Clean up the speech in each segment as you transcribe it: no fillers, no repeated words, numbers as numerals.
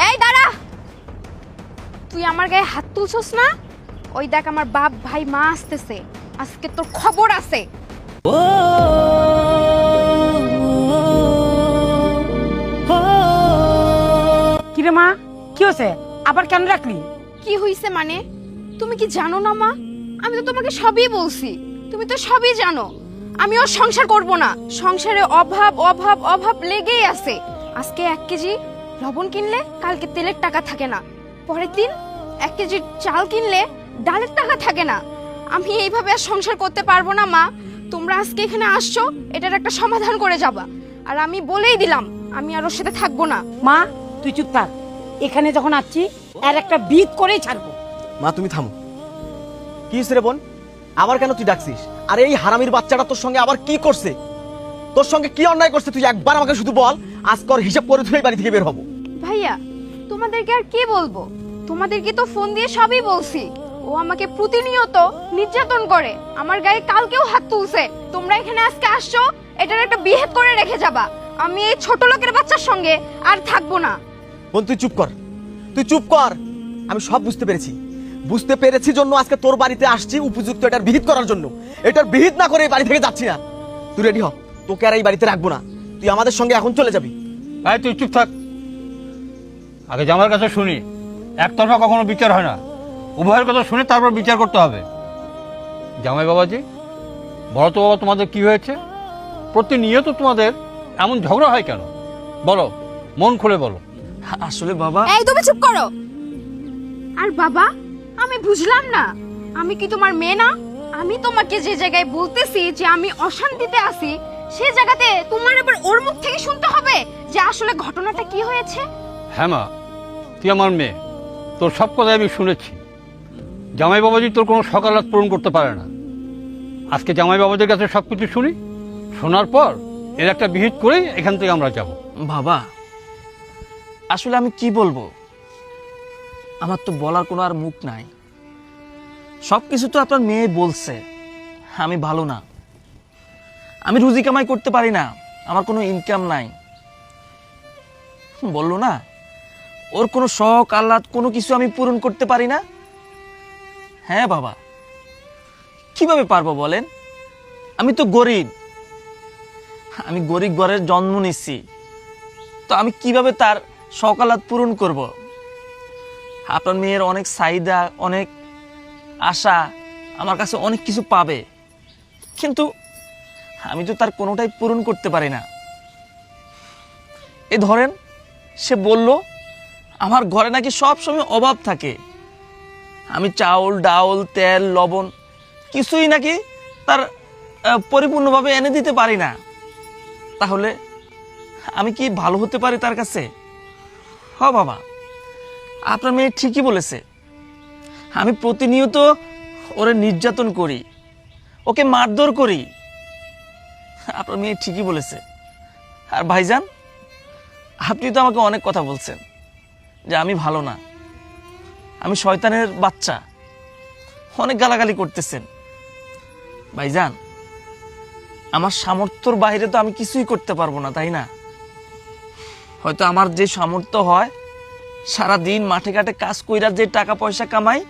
এই দাঁড়া, তুই আমার গায়ে হাত তুলছস না? ওই দেখ আমার বাপ ভাই মা আসতেছে, আজকে তোর খবর আছে। কিরে মা, কি হয়েছে? আবার কেন রাখলি? কি হইছে মানে? তুমি কি জানো না মা? আমি তো তোমাকে সবই বলছি, তুমি তো সবই জানো। আমি ওর সংসার করব না। সংসারে অভাব অভাব অভাব লেগেই আছে। আজকে 1 কেজি লবণ কিনলে কালকে তেলের টাকা থাকে না, পরের দিন 1 কেজি চাল কিনলে ডালের টাকা থাকে না। আমি এইভাবে আর সংসার করতে পারবো না মা। তোমরা আজকে এখানে আসছো, এটার একটা সমাধান করে যাবা। আর আমি বলেই দিলাম, আমি আর ওর সাথে থাকবো না। মা তুই চুপ থাক, এখানে যখন আসছি আর একটা বিদ করেই ছাড়বো। মা তুমি থামো। কি হয়েছে রে বোন? আবার কেন তুই ডাকছিস? আর এই হারামির বাচ্চাটা তোর সঙ্গে আবার কি করছে? তোর সঙ্গে কি অন্যায় করছে তুই একবার আমাকে শুধু বল, আজকে ওর হিসাব করে তুই বাড়ি থেকে বের হবো। ভাইয়া, তোমাদেরকে আর কি বলবো? তোমাদেরকে তো ফোন দিয়ে সবই বলছি। ও আমাকে প্রতিনিয়ত নির্যাতন করে, আমার গায়ে কালকেও হাত তুলছে। তোমরা এখানে আজকে আসছো, এটার একটা বিহেভ করে রেখে যাবা। আমি এই ছোট লোকের বাচ্চার সঙ্গে আর থাকবো না। বোন তুই চুপ কর, তুই চুপ কর। আমি সব বুঝতে পেরেছি জন্য আজকে তোর বাড়িতে আসছি, উপযুক্ত এটার বিহিত করার জন্য। এটার বিহিত না করে এই বাড়ি থেকে যাচ্ছি না। তুই রেডি হ, তোকে আর এই বাড়িতে রাখবো না। তুই আমাদের সঙ্গে এখন চলে যাবি। ভাই তুই চুপ থাক, আগে জামার কাছে শুনি। একতরফা কখনো বিচার হয় না, উভয়ের কথা শুনে তারপর বিচার করতে হবে। জামাই বাবাজি, বলো তো বাবা, তোমাদের কি হয়েছে? প্রতিনিয়ত তোমাদের এমন ঝগড়া হয় কেন? বলো, মন খুলে বলো। আসলে বাবা, এই তুমি চুপ করো। আর বাবা, আমি বুঝলাম না, আমি কি তোমার মেয়ে না? আমি তোমাকে যে জায়গায় বলতেছি যে আমি অশান্তিতে আছি, সে জায়গাতে তোমার আবার ওর মুখ থেকে শুনতে হবে যে আসলে ঘটনাটা কি হয়েছে। হ্যাঁ মা, তুই আমার মেয়ে, তোর সব কথাই আমি শুনেছি। জামাই বাবাজি তোর কোনো সকালাত পূরণ করতে পারে না। আজকে জামাই বাবাজির কাছে সব কিছু শুনি, শোনার পর এর একটা বিহিত করেই এখান থেকে আমরা যাব। বাবা আসলে আমি কি বলবো, আমার তো বলার কোনো আর মুখ নাই। সবকিছু তো আপনার মেয়ে বলছে, আমি ভালো না, আমি রুজি কামাই করতে পারি না, আমার কোনো ইনকাম নাই। বললো না ওর কোনো শখ আহ্লাদ কোনো কিছু আমি পূরণ করতে পারি না। হ্যাঁ বাবা, কিভাবে পারবো বলেন? আমি তো গরিব, আমি গরিব ঘরের জন্ম নিচ্ছি, তো আমি কিভাবে তার শখ আহ্লাদ পূরণ করব? আপনার মেয়ের অনেক চাহিদা, অনেক আশা, আমার কাছে অনেক কিছু পাবে, কিন্তু আমি তো তার কোনোটাই পূরণ করতে পারি না। এ ধরেন, সে বলল আমার ঘরে নাকি সব সময় অভাব থাকে, আমি চাউল ডাউল তেল লবণ কিছুই নাকি তার পরিপূর্ণভাবে এনে দিতে পারি না। তাহলে আমি কি ভালো হতে পারি তার কাছে? হ বাবা, আপনার মেয়ে ঠিকই বলেছে, আমি প্রতিনিয়ত ওরে নির্যাতন করি, ওকে মারধর করি। আপনার মেয়ে ঠিকই বলেছে। আর ভাইজান, আপনি তো আমাকে অনেক কথা বলছেন যে আমি ভালো না, আমি শয়তানের বাচ্চা, অনেক গালাগালি করতেছেন। ভাইজান, আমার সামর্থ্যর বাইরে তো আমি কিছুই করতে পারবো না, তাই না? হয়তো আমার যে সামর্থ্য হয়, সারা দিন মাঠে ঘাটে কাজ কইরা যে টাকা পয়সা কামাই,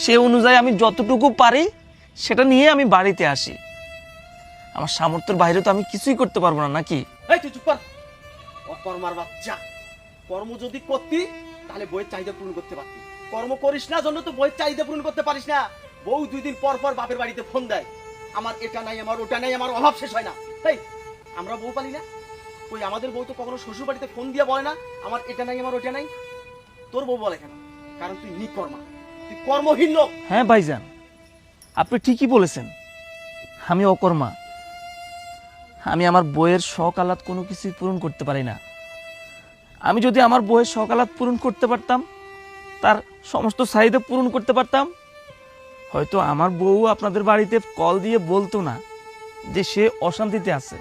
সে অনুযায়ী আমি যতটুকু পারি সেটা নিয়ে আমি বাড়িতে আসি। আমার সামর্থ্যের বাইরে তো আমি কিছুই করতে পারবো না, নাকি? এই তুই চুপ কর, অকর্মার বাচ্চা। কর্ম যদি করতি তাহলে বইয়ের চাহিদা পূরণ করতে পারতি। কর্ম করিস না জন্য তো বইয়ের চাহিদা পূরণ করতে পারিস না। বউ 2 দিন পর পর বাপের বাড়িতে ফোন দেয়, আমার এটা নাই, আমার ওটা নাই, আমার অভাব শেষ হয় না। তাই আমরা বউ পালি না? ওই আমাদের বউ তো কখনো শ্বশুর বাড়িতে ফোন দিয়ে বলে না আমার এটা নাই, আমার ওটা নাই। তোর বউ বলে কেন? কারণ তুই নিকর্মা, তুই কর্মহীন লোক। হ্যাঁ ভাইজান, আপনি ঠিকই বলেছেন, আমি অকর্মা, আমি আমার বইয়ের শখ আহ্লাদ কোনো কিছুই পূরণ করতে পারি না। আমি যদি আমার বইয়ের শখ আহ্লাদ পূরণ করতে পারতাম, তার সমস্ত চাহিদা পূরণ করতে পারতাম, হয়তো আমার বউ আপনাদের বাড়িতে কল দিয়ে বলতো না যে সে অশান্তিতে আছে,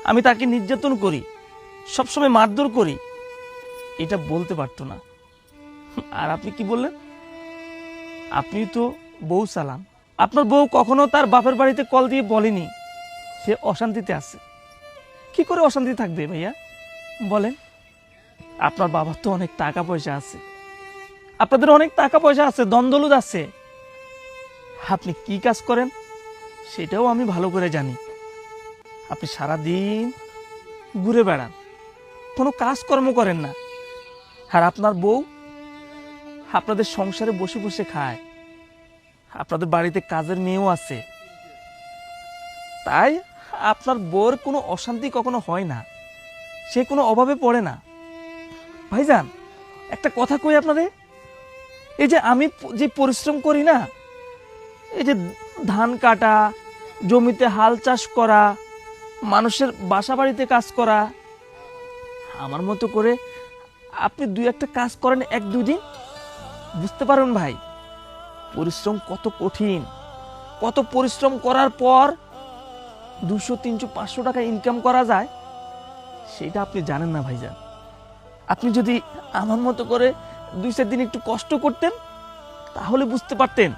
আমি তাকে নির্যাতন করি, সবসময় মারধর করি, এটা বলতে পারতো না। আর আপনি কি বললেন? আপনি তো বউ চালান, আপনার বউ কখনো তার বাপের বাড়িতে কল দিয়ে বলেনি সে অশান্তিতে আছে। কি করে অশান্তি থাকবে ভাইয়া বলেন? আপনার বাবার তো অনেক টাকা পয়সা আছে, আপনাদের অনেক টাকা পয়সা আছে, দ্বন্দ্বলুদ আছে। আপনি কি কাজ করেন সেটাও আমি ভালো করে জানি। আপনি সারাদিন ঘুরে বেড়ান, কোনো কাজকর্ম করেন না। আর আপনার বউ আপনাদের সংসারে বসে বসে খায়। আপনাদের বাড়িতে কাজের মেয়েও আছে, তাই আপনার বউর কোনো অশান্তি কখনো হয় না, সে কোনো অভাবে পড়ে না। ভাইজান, একটা কথা কই আপনাদের, এই যে আমি যে পরিশ্রম করি না, এই যে ধান কাটা, জমিতে হাল চাষ করা, মানুষের বাসা বাড়িতে কাজ করা, আমার মতো করে আপনি দুই একটা কাজ করেন 1-2 দিন, বুঝতে পারুন ভাই পরিশ্রম কত কঠিন। কত পরিশ্রম করার পর 200, 300, 500 টাকা ইনকাম করা যায়, সেটা আপনি জানেন না ভাইজান। আপনি যদি আমার মতো করে 2-4 দিন একটু কষ্ট করতেন, তাহলে বুঝতে পারতেন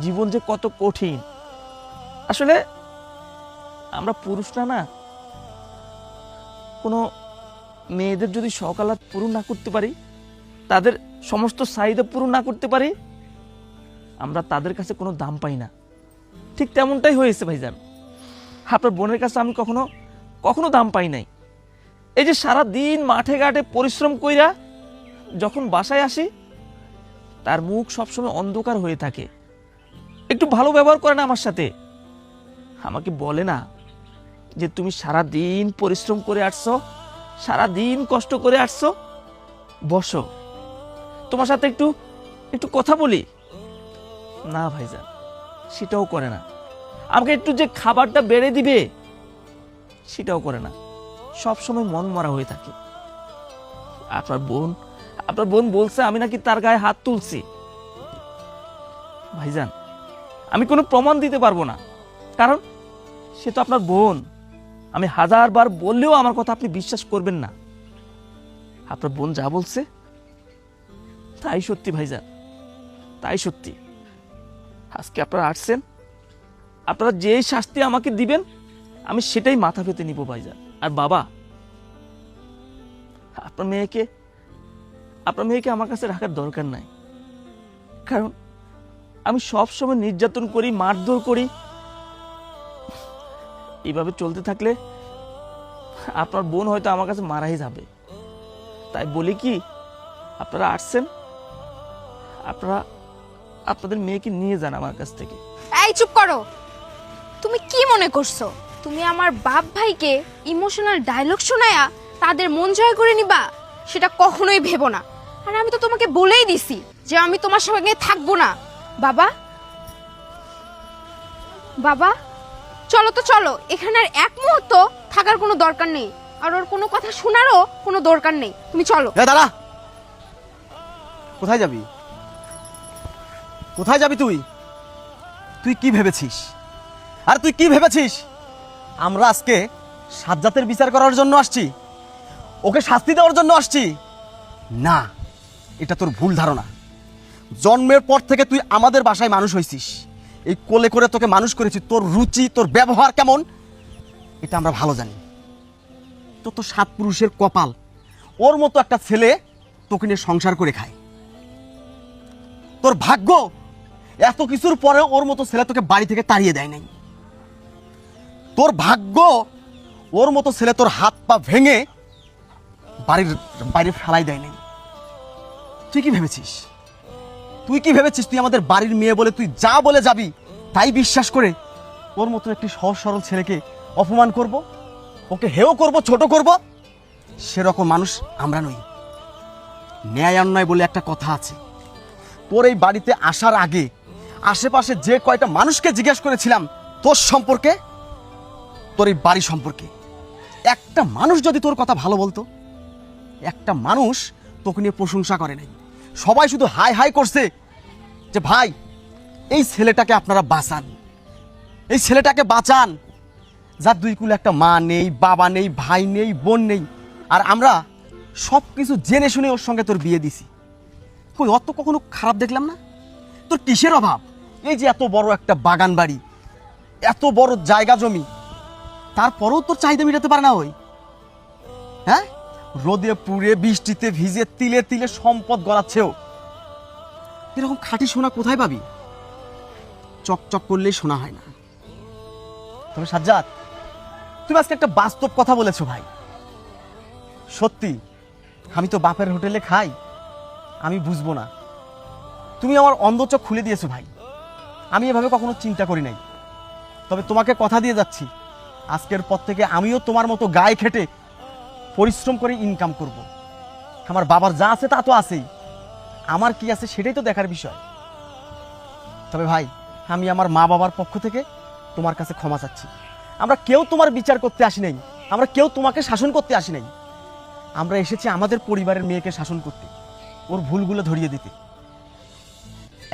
জীবন যে কত কঠিন। আসলে আমরা পুরুষরা না, কোনো মেয়েদের যদি সকালাত পূরণ না করতে পারি, তাদের সমস্ত চাহিদা পূরণ না করতে পারি, আমরা তাদের কাছে কোনো দাম পাই না। ঠিক তেমনটাই হয়েছে ভাইজান। আপনার বোনের কাছে আমি কখনো কখনো দাম পাই নাই। এই যে সারা দিন মাঠে ঘাটে পরিশ্রম কইরা যখন বাসায় আসি, তার মুখ সবসময় অন্ধকার হয়ে থাকে। একটু ভালো ব্যবহার করে না আমার সাথে, আমাকে বলে না যে তুমি সারা দিন পরিশ্রম করে আসছো, সারা দিন কষ্ট করে আসছো, বসো তোমার সাথে একটু একটু কথা বলি। না ভাইজান, সেটাও করে না। আমাকে একটু যে খাবারটা বেড়ে দিবে, সেটাও করে না। সব সময় মন মরা হয়ে থাকে। আপনার বোন বলছে আমি নাকি তার গায়ে হাত তুলছি। ভাইজান, আমি কোনো প্রমাণ দিতে পারবো না, কারণ সে তো আপনার বোন। আমি 1000 বার বললেও আমার কথা আপনি বিশ্বাস করবেন না। আপনার বোন যা বলছে তাই সত্যি ভাইজান, তাই সত্যি। আজকে আপনারা আসছেন, আপনারা যেই শাস্তি আমাকে দিবেন আমি সেটাই মাথা পেতে নিব ভাইজান। আর বাবা, আপনার মেয়েকে আমার কাছে রাখার দরকার নাই, কারণ আমি সব সময় নির্যাতন করি, মারধর করি। এইভাবে চলতে থাকলে আপনার বোন হয়তো আমার কাছে মারাই যাবে। তাই বলি কি, আপনারা আসছেন, আপনারা আপনাদের মেয়েকে নিয়ে যান আমার কাছ থেকে। এই চুপ করো। তুমি কি মনে করছো তুমি আমার বাপ ভাইকে ইমোশনাল ডায়লগ শোনায়া তাদের মন জয় করে নিবা? সেটা কখনোই ভেবো না। আর আমি তো তোমাকে বলেই দিছি যে আমি তোমার সঙ্গে থাকবো না। বাবা, বাবা, চলো তো চলো, এখানে আর এক মুহূর্ত থাকার কোনো দরকার নেই, আর ওর কোনো কথা শোনারও কোনো দরকার নেই। তুমি চলো। দাঁড়া, কোথায় যাবি? কোথায় যাবি তুই? তুই কি ভেবেছিস? আর তুই কি ভেবেছিস আমরা আজকে সাজ্জাতের বিচার করার জন্য আসছি, ওকে শাস্তি দেওয়ার জন্য আসছি? না, এটা তোর ভুল ধারণা। জন্মের পর থেকে তুই আমাদের বাসায় মানুষ হয়েছিস, এই কোলে করে তোকে মানুষ করেছি। তোর রুচি, তোর ব্যবহার কেমন এটা আমরা ভালো জানি। তো 7 পুরুষের কপাল, ওর মতো একটা ছেলে তোকে নিয়ে সংসার করে খায়। তোর ভাগ্য, এত কিছুর পরে ওর মতো ছেলে তোকে বাড়ি থেকে তাড়িয়ে দেয় নাই। তোর ভাগ্য, ওর মতো ছেলে তোর হাত পা ভেঙে বাড়ির বাইরে ফেলাই দেয় নাই। তুই কি ভেবেছিস? তুই আমাদের বাড়ির মেয়ে বলে তুই যা বলে যাবি তাই বিশ্বাস করে ওর মতো একটি সহজ সরল ছেলেকে অপমান করব, ওকে হেয় করব, ছোট করব? সেরকম মানুষ আমরা নই। ন্যায় অন্যায় বলে একটা কথা আছে। তোর এই বাড়িতে আসার আগে আশেপাশে যে কয়টা মানুষকে জিজ্ঞেস করেছিলাম তোর সম্পর্কে, তোর এই বাড়ি সম্পর্কে, একটা মানুষ যদি তোর কথা ভালো বলতো, একটা মানুষ তোকে নিয়ে প্রশংসা করে নাই। সবাই শুধু হাই হাই করছে যে ভাই এই ছেলেটাকে আপনারা বাঁচান, এই ছেলেটাকে বাঁচান, যার 2 কুলে একটা মা নেই, বাবা নেই, ভাই নেই, বোন নেই। আর আমরা সব কিছু জেনে শুনে ওর সঙ্গে তোর বিয়ে দিছি। কই, অত কখনো খারাপ দেখলাম না। তোর কিসের অভাব? এই যে এত বড় একটা বাগান বাড়ি, এত বড় জায়গা জমি, তারপরেও তোর চাহিদা মেটাতে পারে না ওই। হ্যাঁ, রোদে পুড়ে বৃষ্টিতে ভিজে তিলে তিলে সম্পদ গড়াচ্ছেও। এরকম খাঁটি সোনা কোথায় পাবি? চকচক করলেই সোনা হয় না। তবে সাজ্জাদ, তুমি আজকে একটা বাস্তব কথা বলেছো ভাই। সত্যি, আমি তো বাপের হোটেলে খাই, আমি বুঝবো না। তুমি আমার অন্ধচোখ খুলে দিয়েছো ভাই। আমি এভাবে কখনো চিন্তা করি নাই। তবে তোমাকে কথা দিয়ে যাচ্ছি, আজকের পর থেকে আমিও তোমার মতো গায়ে খেটে পরিশ্রম করে ইনকাম করব। আমার বাবার যা আছে তা তো আছেই, আমার কি আছে সেটাই তো দেখার বিষয়। তবে ভাই, আমি আমার মা বাবার পক্ষ থেকে তোমার কাছে ক্ষমা চাচ্ছি। আমরা কেউ তোমার বিচার করতে আসি নাই, আমরা কেউ তোমাকে শাসন করতে আসি নাই। আমরা এসেছি আমাদের পরিবারের মেয়েকে শাসন করতে, ওর ভুলগুলো ধরিয়ে দিতে।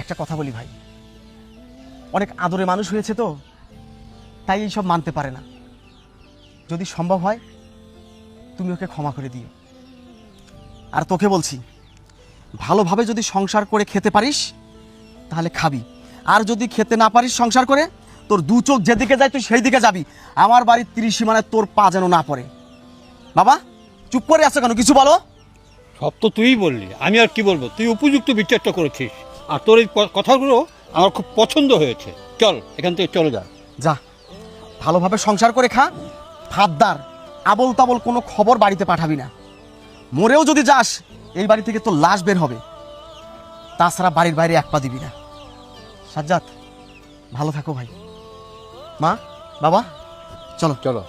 একটা কথা বলি ভাই, অনেক আদরে মানুষ হয়েছে তো, তাই এইসব মানতে পারে না। যদি সম্ভব হয় তুমি ওকে ক্ষমা করে দিও। আর তোকে বলছি, ভালোভাবে যদি সংসার করে খেতে পারিস তাহলে খাবি, আর যদি খেতে না পারিস সংসার করে, তোর দু চোখ যেদিকে যায় তুই সেই দিকে যাবি। আমার বাড়ির ত্রিসীমানায় তোর পা যেন না পড়ে। বাবা, চুপ করে আছো কেন? কিছু বলো। সব তো তুইই বললি, আমি আর কি বলবো? তুই উপযুক্ত বিচারটা করেছিস, আর তোর এই কথাগুলো আমার খুব পছন্দ হয়েছে। চল এখান থেকে চলে যা। যা, ভালোভাবে সংসার করে খা। ফাদ্দার আবল তাবল কোনো খবর বাড়িতে পাঠাবি না। মরেও যদি যাস, এই বাড়ি থেকে তোর লাশ বের হবে। তাছাড়া বাড়ির বাইরে এক পা দিবি না। সাজ্জাদ, ভালো থাকো ভাই। মা, বাবা, চলো। চলো।